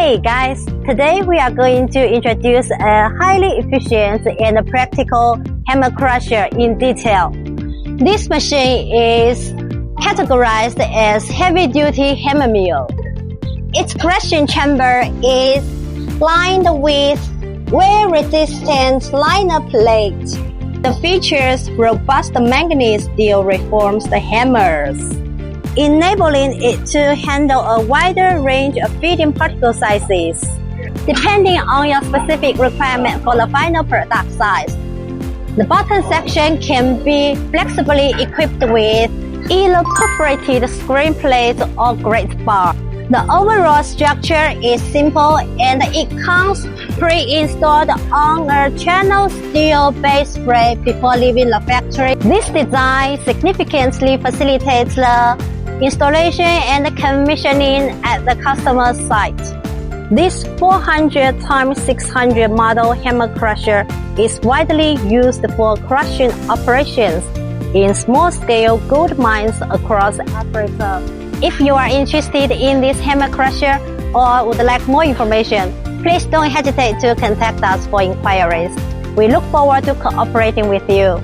Hey guys, today we are going to introduce a highly efficient and practical hammer crusher in detail. This machine is categorized as heavy-duty hammer mill. Its crushing chamber is lined with wear-resistant liner plate. The features robust manganese steel reforms the hammers, enabling it to handle a wider range of feeding particle sizes, depending on your specific requirement for the final product size. The bottom section can be flexibly equipped with either perforated screen plate or grate bar. The overall structure is simple and it comes pre-installed on a channel steel base frame before leaving the factory. This design significantly facilitates the installation and commissioning at the customer's site. This 400x600 model hammer crusher is widely used for crushing operations in small-scale gold mines across Africa. If you are interested in this hammer crusher or would like more information, please don't hesitate to contact us for inquiries. We look forward to cooperating with you.